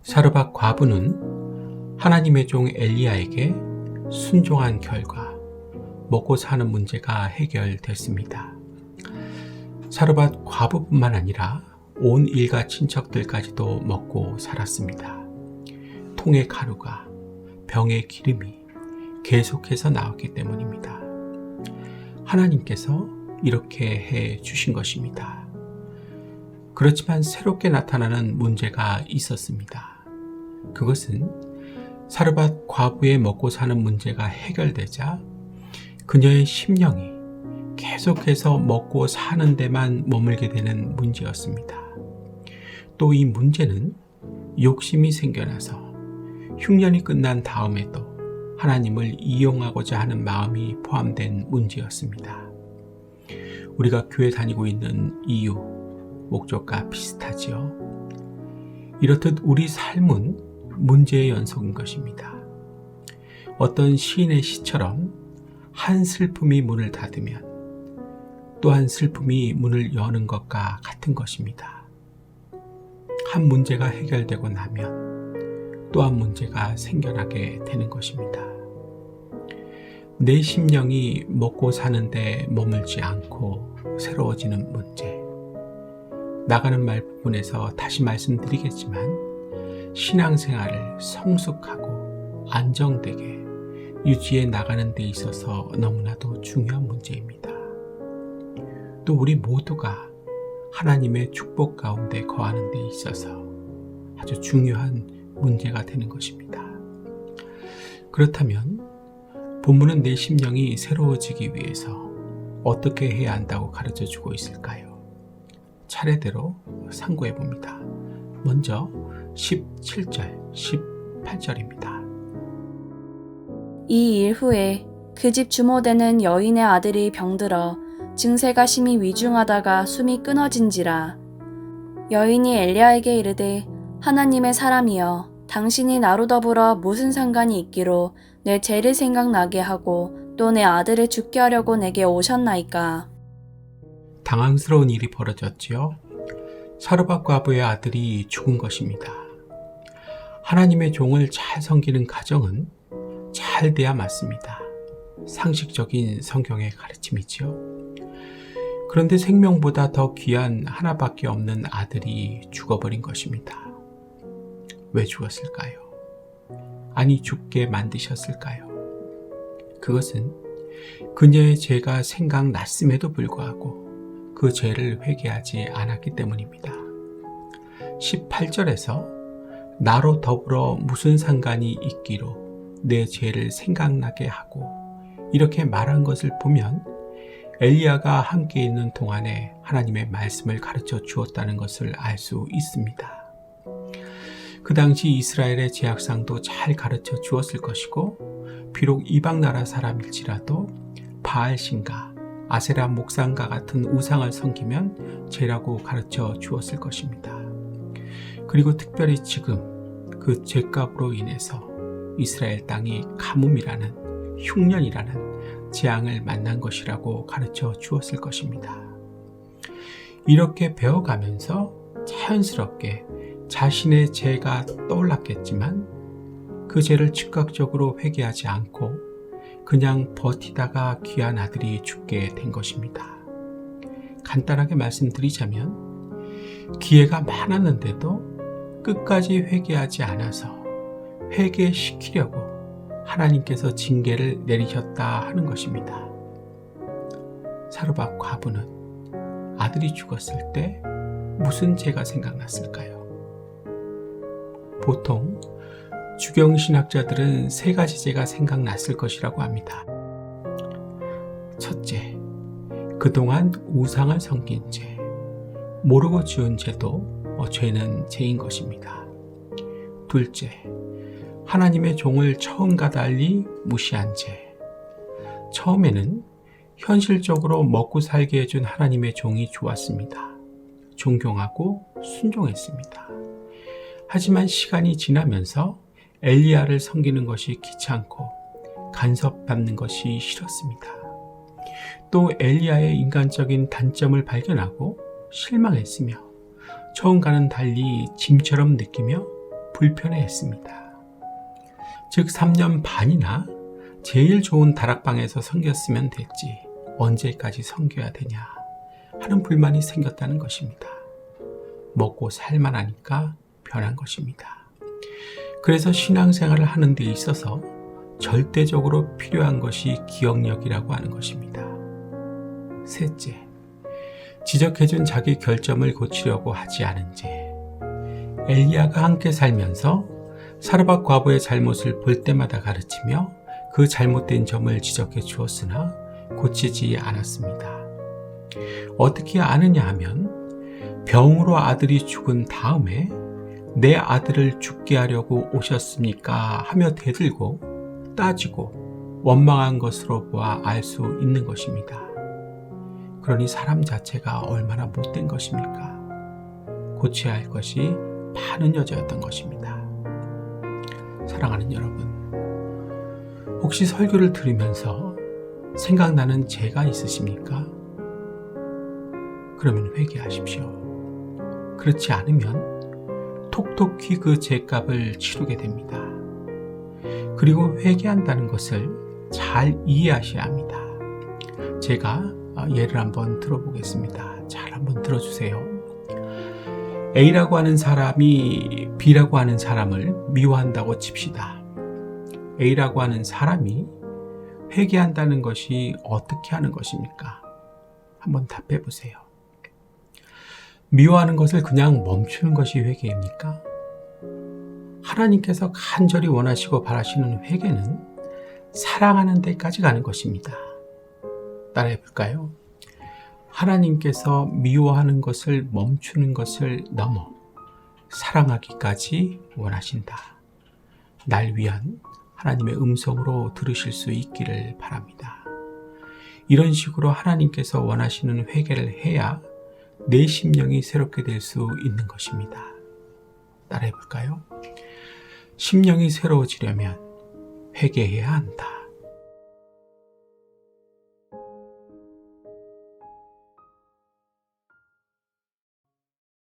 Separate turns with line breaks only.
사르밧 과부는 하나님의 종 엘리야에게 순종한 결과 먹고 사는 문제가 해결됐습니다. 사르밧 과부뿐만 아니라 온 일가 친척들까지도 먹고 살았습니다. 통의 가루가 병의 기름이 계속해서 나왔기 때문입니다. 하나님께서 이렇게 해 주신 것입니다. 그렇지만 새롭게 나타나는 문제가 있었습니다. 그것은 사르밧 과부의 먹고 사는 문제가 해결되자 그녀의 심령이 계속해서 먹고 사는 데만 머물게 되는 문제였습니다. 또 이 문제는 욕심이 생겨나서 흉년이 끝난 다음에도 하나님을 이용하고자 하는 마음이 포함된 문제였습니다. 우리가 교회 다니고 있는 이유, 목적과 비슷하지요. 이렇듯 우리 삶은 문제의 연속인 것입니다. 어떤 시인의 시처럼 한 슬픔이 문을 닫으면 또 한 슬픔이 문을 여는 것과 같은 것입니다. 한 문제가 해결되고 나면 또 한 문제가 생겨나게 되는 것입니다. 내 심령이 먹고 사는데 머물지 않고 새로워지는 문제. 나가는 말 부분에서 다시 말씀드리겠지만 신앙생활을 성숙하고 안정되게 유지해 나가는 데 있어서 너무나도 중요한 문제입니다. 또 우리 모두가 하나님의 축복 가운데 거하는 데 있어서 아주 중요한 문제가 되는 것입니다. 그렇다면 본문은 내 심령이 새로워지기 위해서 어떻게 해야 한다고 가르쳐 주고 있을까요? 차례대로 상고해 봅니다. 먼저 17절, 18절입니다.
이 일 후에 그 집 주모되는 여인의 아들이 병들어 증세가 심히 위중하다가 숨이 끊어진지라. 여인이 엘리야에게 이르되 하나님의 사람이여 당신이 나로 더불어 무슨 상관이 있기로 내 죄를 생각나게 하고 또 내 아들을 죽게 하려고 내게 오셨나이까.
당황스러운 일이 벌어졌지요. 사르밧 과부의 아들이 죽은 것입니다. 하나님의 종을 잘 섬기는 가정은 잘 돼야 맞습니다. 상식적인 성경의 가르침이지요. 그런데 생명보다 더 귀한 하나밖에 없는 아들이 죽어버린 것입니다. 왜 죽었을까요? 아니 죽게 만드셨을까요? 그것은 그녀의 죄가 생각났음에도 불구하고 그 죄를 회개하지 않았기 때문입니다. 18절에서 나로 더불어 무슨 상관이 있기로 내 죄를 생각나게 하고 이렇게 말한 것을 보면 엘리야가 함께 있는 동안에 하나님의 말씀을 가르쳐 주었다는 것을 알 수 있습니다. 그 당시 이스라엘의 제약상도 잘 가르쳐 주었을 것이고 비록 이방 나라 사람일지라도 바알신과 아세라 목상과 같은 우상을 섬기면 죄라고 가르쳐 주었을 것입니다. 그리고 특별히 지금 그 죄값으로 인해서 이스라엘 땅이 가뭄이라는 흉년이라는 재앙을 만난 것이라고 가르쳐 주었을 것입니다. 이렇게 배워가면서 자연스럽게 자신의 죄가 떠올랐겠지만 그 죄를 즉각적으로 회개하지 않고 그냥 버티다가 귀한 아들이 죽게 된 것입니다. 간단하게 말씀드리자면 기회가 많았는데도 끝까지 회개하지 않아서 회개시키려고 하나님께서 징계를 내리셨다 하는 것입니다. 사르밧 과부는 아들이 죽었을 때 무슨 죄가 생각났을까요? 보통 주경신학자들은 세 가지 죄가 생각났을 것이라고 합니다. 첫째, 그동안 우상을 섬긴 죄, 모르고 지은 죄도 죄는 죄인 것입니다. 둘째, 하나님의 종을 처음과 달리 무시한 죄. 처음에는 현실적으로 먹고 살게 해준 하나님의 종이 좋았습니다. 존경하고 순종했습니다. 하지만 시간이 지나면서 엘리야를 섬기는 것이 귀찮고 간섭받는 것이 싫었습니다. 또 엘리야의 인간적인 단점을 발견하고 실망했으며 처음과는 달리 짐처럼 느끼며 불편해했습니다. 즉 3년 반이나 제일 좋은 다락방에서 섬겼으면 됐지 언제까지 섬겨야 되냐 하는 불만이 생겼다는 것입니다. 먹고 살만하니까 변한 것입니다. 그래서 신앙생활을 하는 데 있어서 절대적으로 필요한 것이 기억력이라고 하는 것입니다. 셋째, 지적해준 자기 결점을 고치려고 하지 않은 죄. 엘리야가 함께 살면서 사르밧 과부의 잘못을 볼 때마다 가르치며 그 잘못된 점을 지적해 주었으나 고치지 않았습니다. 어떻게 아느냐 하면 병으로 아들이 죽은 다음에 내 아들을 죽게 하려고 오셨습니까? 하며 대들고 따지고 원망한 것으로 보아 알 수 있는 것입니다. 그러니 사람 자체가 얼마나 못된 것입니까? 고쳐야 할 것이 많은 여자였던 것입니다. 사랑하는 여러분, 혹시 설교를 들으면서 생각나는 죄가 있으십니까? 그러면 회개하십시오. 그렇지 않으면 톡톡히 그 죄값을 치르게 됩니다. 그리고 회개한다는 것을 잘 이해하셔야 합니다. 제가 예를 한번 들어보겠습니다. 잘 한번 들어주세요. A라고 하는 사람이 B라고 하는 사람을 미워한다고 칩시다. A라고 하는 사람이 회개한다는 것이 어떻게 하는 것입니까? 한번 답해 보세요. 미워하는 것을 그냥 멈추는 것이 회개입니까? 하나님께서 간절히 원하시고 바라시는 회개는 사랑하는 데까지 가는 것입니다. 따라해 볼까요? 하나님께서 미워하는 것을 멈추는 것을 넘어 사랑하기까지 원하신다. 날 위한 하나님의 음성으로 들으실 수 있기를 바랍니다. 이런 식으로 하나님께서 원하시는 회개를 해야 내 심령이 새롭게 될 수 있는 것입니다. 따라해 볼까요? 심령이 새로워지려면 회개해야 한다.